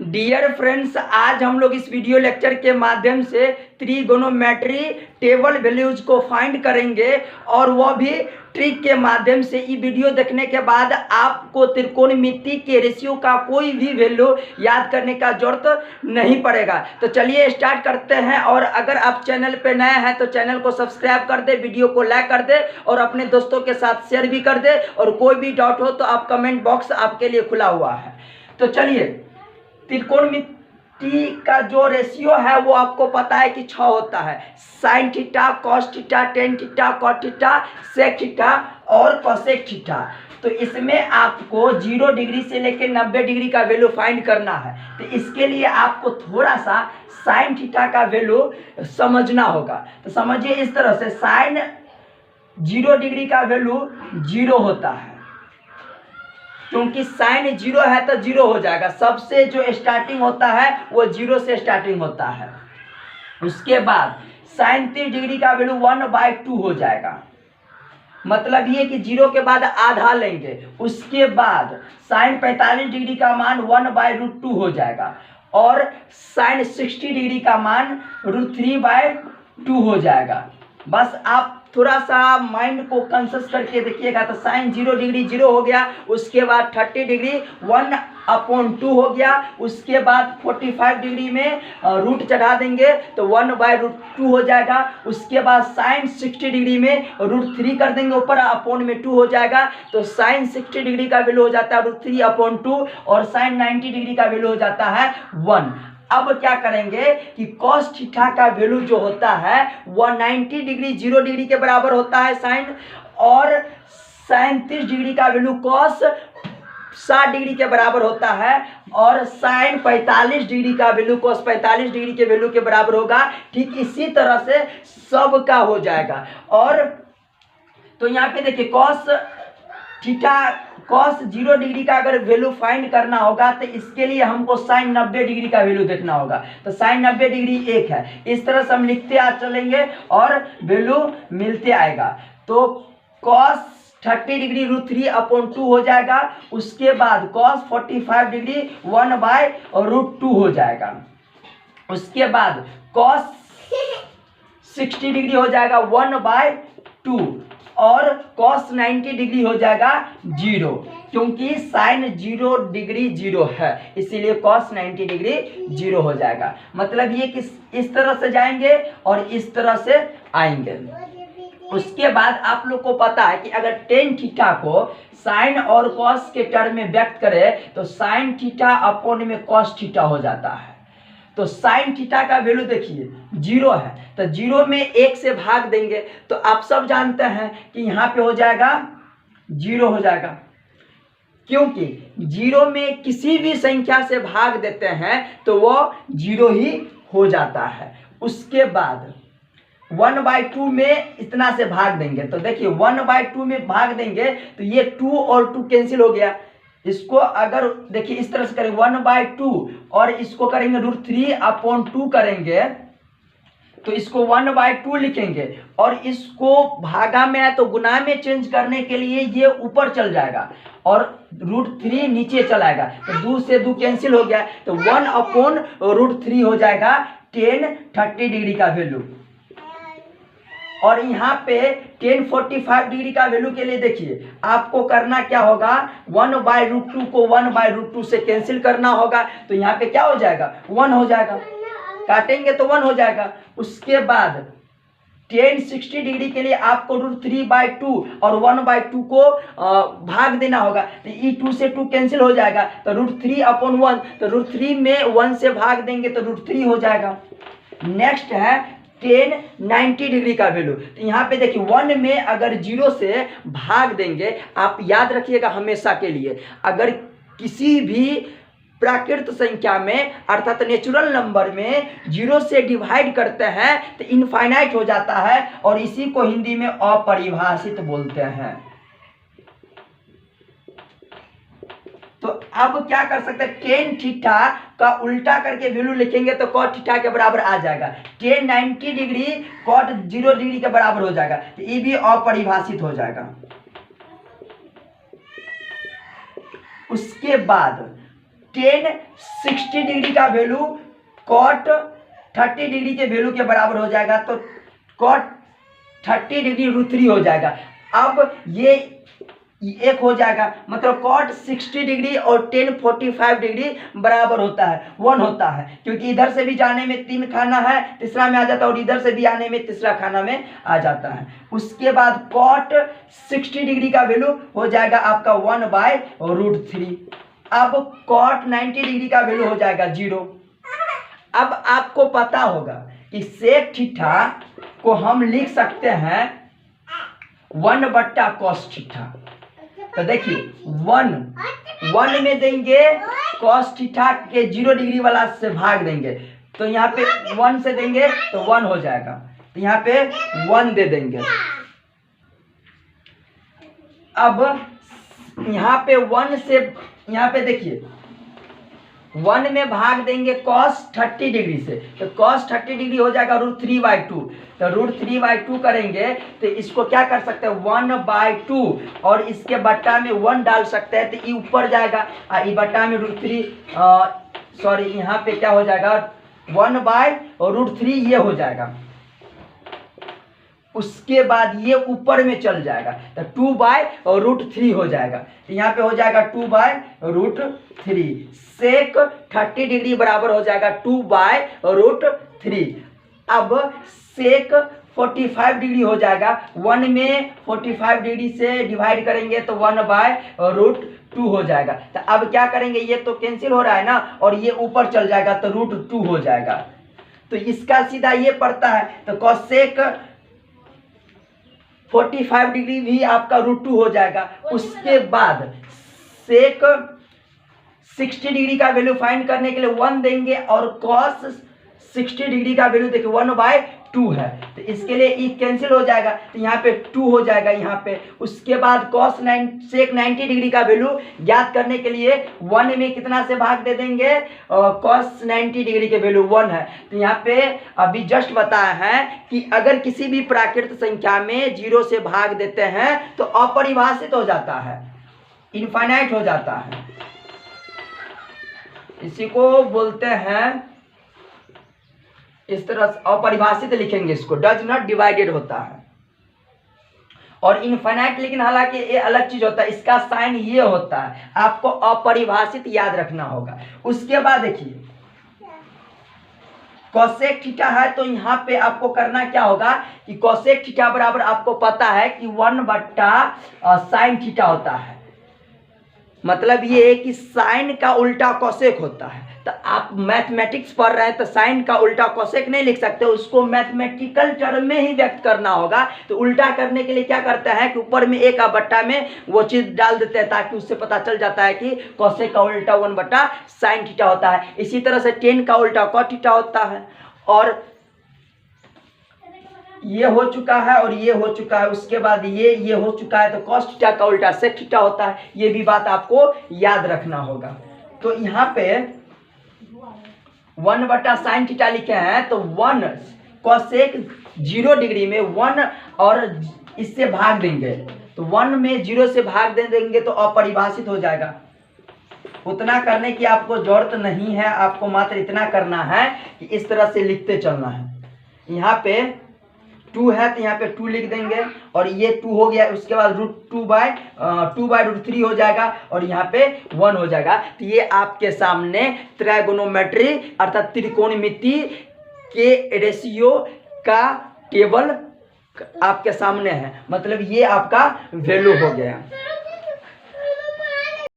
Dear friends, आज हम लोग इस वीडियो लेक्चर के माध्यम से त्रिगोनोमेट्री टेबल वैल्यूज को फाइंड करेंगे और वह भी ट्रिक के माध्यम से। ये वीडियो देखने के बाद आपको त्रिकोणमिति के रेशियो का कोई भी वैल्यू याद करने का जरूरत नहीं पड़ेगा। तो चलिए स्टार्ट करते हैं। और अगर आप चैनल पे नए हैं तो चैनल को सब्सक्राइब कर दे, वीडियो को लाइक कर दे और अपने दोस्तों के साथ शेयर भी कर दे। और कोई भी डाउट हो तो आप कमेंट बॉक्स आपके लिए खुला हुआ है। तो चलिए, त्रिकोणमिति का जो रेशियो है वो आपको पता है कि 6 होता है। Sine theta, cos theta, tan theta, cot theta, sec theta और कोसेक थीटा। तो इसमें आपको 0 डिग्री से लेकर 90 डिग्री का वैल्यू फाइंड करना है। तो इसके लिए आपको थोड़ा सा साइन थीटा का वैल्यू समझना होगा। तो समझिए इस तरह से, साइन 0 डिग्री का वैल्यू 0 होता है, क्योंकि साइन 0 है तो 0 हो जाएगा। सबसे जो स्टार्टिंग होता है वो 0 से स्टार्टिंग होता है। उसके बाद साइन 30 डिग्री का वैल्यू 1/2 हो जाएगा। मतलब ये कि 0 के बाद आधा लेंगे। उसके बाद साइन 45 डिग्री का मान 1/√2 हो जाएगा और साइन 60 डिग्री का मान √3/2 हो जाएगा। बस आप थोड़ा सा माइंड को कंसस करके देखिएगा। तो साइन 0 डिग्री 0 हो गया। उसके बाद 30 डिग्री 1/2 हो गया। उसके बाद 45 डिग्री में रूट चढ़ा देंगे तो 1/√2 हो जाएगा। उसके बाद साइन 60 डिग्री में √3 कर देंगे ऊपर, अपॉन में 2 हो जाएगा। तो साइन 60 डिग्री का वैल्यू हो जाता है √3/2 और साइन 90 डिग्री का वैल्यू हो जाता है 1। अब क्या करेंगे कि कॉस थीटा का वैल्यू जो होता है वह 90 डिग्री 0 डिग्री के बराबर होता है साइन, और साइन 30 डिग्री का वैल्यू कॉस 60 डिग्री के बराबर होता है, और साइन 45 डिग्री का वैल्यू कॉस 45 डिग्री के वैल्यू के बराबर होगा। ठीक इसी तरह से सब का हो जाएगा। और तो यहाँ पे देखिए, कॉस थीटा कॉस 0 डिग्री का अगर वैल्यू फाइंड करना होगा तो इसके लिए हमको साइन 90 डिग्री का वैल्यू देखना होगा। तो साइन 90 डिग्री 1 है। इस तरह से हम लिखते आ चलेंगे और वैल्यू मिलते आएगा। तो कॉस 30 डिग्री √3/2 हो जाएगा। उसके बाद कॉस 45 डिग्री 1/√2 हो जाएगा। उसके बाद कॉस 60 डिग्री हो जाएगा 1/2 और cos 90 डिग्री हो जाएगा 0, क्योंकि साइन 0 डिग्री 0 है, इसीलिए cos 90 डिग्री 0 हो जाएगा। मतलब ये कि इस तरह से जाएंगे और इस तरह से आएंगे। उसके बाद आप लोग को पता है कि अगर टेन थीटा को साइन और cos के टर्म में व्यक्त करें तो साइन थीटा अपॉन में cos थीटा हो जाता है। तो साइन थीटा का वैल्यू देखिए 0 है, तो 0 में 1 से भाग देंगे तो आप सब जानते हैं कि यहाँ पे हो जाएगा 0 हो जाएगा, क्योंकि 0 में किसी भी संख्या से भाग देते हैं तो वो 0 ही हो जाता है। उसके बाद 1/2 में इतना से भाग देंगे तो देखिए 1/2 में भाग देंगे तो ये 2 और 2 कैंसिल हो गया। इसको अगर देखिए इस तरह से करेंगे 1/2 और इसको करेंगे √3/2 करेंगे तो इसको 1/2 लिखेंगे और इसको भागा में है तो गुना में चेंज करने के लिए ये ऊपर चल जाएगा और √3 नीचे चलाएगा। तो 2 से 2 कैंसिल हो गया तो 1/√3 हो जाएगा 30 डिग्री का वैल्यू। और यहाँ पे 45 डिग्री का वैल्यू के लिए देखिए आपको करना क्या होगा, 1/√2 को 1/√2 से कैंसिल करना होगा। तो यहाँ पे क्या हो जाएगा 1 हो जाएगा, काटेंगे तो 1 हो जाएगा। उसके बाद 60 डिग्री के लिए आपको √3/2 और 1/2 को भाग देना होगा। तो ये 2 से 2 कैंसिल हो जाएगा तो √3/1, तो √3 में 1 से भाग देंगे तो √3 हो जाएगा। नेक्स्ट है 90 डिग्री का वैल्यू। तो यहाँ पे देखिए 1 में अगर 0 से भाग देंगे, आप याद रखिएगा हमेशा के लिए, अगर किसी भी प्राकृत संख्या में अर्थात नेचुरल नंबर में 0 से डिवाइड करते हैं तो इनफाइनाइट हो जाता है और इसी को हिंदी में अपरिभाषित बोलते हैं। तो अब क्या कर सकते हैं, टेन थीटा का उल्टा करके वैल्यू लिखेंगे तो कॉट थीटा के बराबर आ जाएगा। टेन 90 डिग्री कॉट 0 डिग्री के बराबर हो जाएगा, तो ये भी अपरिभाषित हो जाएगा। उसके बाद टेन 60 डिग्री का वैल्यू कॉट 30 डिग्री के वैल्यू के बराबर हो जाएगा, तो कॉट 30 डिग्री √3 हो जाएगा। अब ये एक हो जाएगा, मतलब कॉट 60 डिग्री और टेन 45 डिग्री बराबर होता है 1 होता है, क्योंकि इधर से भी जाने में 3 खाना है, तीसरा में आ जाता है, और इधर से भी आने में तीसरा खाना में आ जाता है। उसके बाद कॉट 60 डिग्री का वैल्यू हो जाएगा आपका 1/√3। अब कॉट 90 डिग्री का वैल्यू हो जाएगा 0। अब आपको पता होगा कि सेक थीटा को हम लिख सकते हैं 1/cos थीटा। तो देखिए 1 में देंगे cos थीटा के 0 डिग्री वाला से भाग देंगे, तो यहाँ पे 1 से देंगे तो 1 हो जाएगा, तो यहाँ पे 1 दे देंगे। अब यहाँ पे 1 से यहाँ पे देखिए 1 में भाग देंगे cos 30 डिग्री से, तो cos 30 डिग्री हो जाएगा √3/2। तो √3/2 करेंगे तो इसको क्या कर सकते हैं 1/2, और इसके बट्टा में 1 डाल सकते हैं, तो ये ऊपर जाएगा, ये बट्टा में सॉरी यहाँ पे क्या हो जाएगा 1/√3 ये हो जाएगा। उसके बाद ये ऊपर में चल जाएगा, तो 2/√3 हो जाएगा, तो यहाँ पे हो जाएगा 2/√3। सेक 30 डिग्री बराबर हो जाएगा 2/√3। अब सेक 45 डिग्री हो जाएगा, 1 में 45 डिग्री से डिवाइड करेंगे तो 1/√2 हो जाएगा। तो अब क्या करेंगे, ये तो कैंसिल हो रहा है ना, और ये ऊपर चल जाएगा तो √2 हो जाएगा। तो इसका सीधा ये पड़ता है, तो कॉसेक 45 डिग्री भी आपका √2 हो जाएगा। उसके बाद सेक 60 डिग्री का वैल्यू फाइंड करने के लिए 1 देंगे, और कॉस 60 डिग्री का वैल्यू देखिए 1/2 है, तो इसके लिए ई कैंसिल हो जाएगा, तो यहाँ पे 2 हो जाएगा यहाँ पे। उसके बाद सेक 90 डिग्री का वैल्यू ज्ञात करने के लिए 1 में कितना से भाग दे देंगे, कॉस 90 डिग्री के वैल्यू 1 है, तो यहाँ पे अभी जस्ट बताया है कि अगर किसी भी प्राकृत संख्या में 0 से भाग देते हैं तो अपरिभाषित हो जाता है, इनफाइनाइट हो जाता है। इसी को बोलते हैं, इस तरह अपरिभाषित लिखेंगे इसको, डज नॉट डिवाइडेड होता है। और इनफाइनाइट लेकिन हालांकि ये अलग चीज होता है, इसका साइन ये होता है, आपको अपरिभाषित याद रखना होगा। उसके बाद देखिए कोसेक थीटा है, तो यहाँ पे आपको करना क्या होगा कि कोसेक थीटा बराबर आपको पता है कि 1/sin थीटा होता है। मतलब ये है कि साइन का उल्टा कोसेक होता है। तो आप मैथमेटिक्स पढ़ रहे हैं तो साइन का उल्टा कोसेक नहीं लिख सकते, उसको मैथमेटिकल टर्म में ही व्यक्त करना होगा। तो उल्टा करने के लिए क्या करते हैं कि ऊपर में एक बट्टा में वो चीज डाल देते हैं, ताकि उससे पता चल जाता है कि कोसेक का उल्टा 1/sin थीटा होता है। इसी तरह से टेन का उल्टा कॉट थीटा होता है, और ये हो चुका है और ये हो चुका है। उसके बाद ये हो चुका है, तो कॉस थीटा का उल्टा सेक थीटा होता है। ये भी बात आपको याद रखना होगा। तो यहाँ पे 1/sin थीटा लिखे हैं, तो 1 कोसेक 0 डिग्री में 1 और इससे भाग देंगे, तो 1 में 0 से भाग दे देंगे तो अपरिभाषित हो जाएगा। उतना करने की आपको जरूरत नहीं है, आपको मात्र इतना करना है कि इस तरह से लिखते चलना है। यहाँ पे 2 है तो यहाँ पे 2 लिख देंगे, और ये 2 हो गया। उसके बाद √2/√3 हो जाएगा, और यहाँ पे 1 हो जाएगा। तो ये आपके सामने ट्रायगोनोमेट्री अर्थात त्रिकोणमिति के रेशियो का टेबल आपके सामने है, मतलब ये आपका वैल्यू हो गया।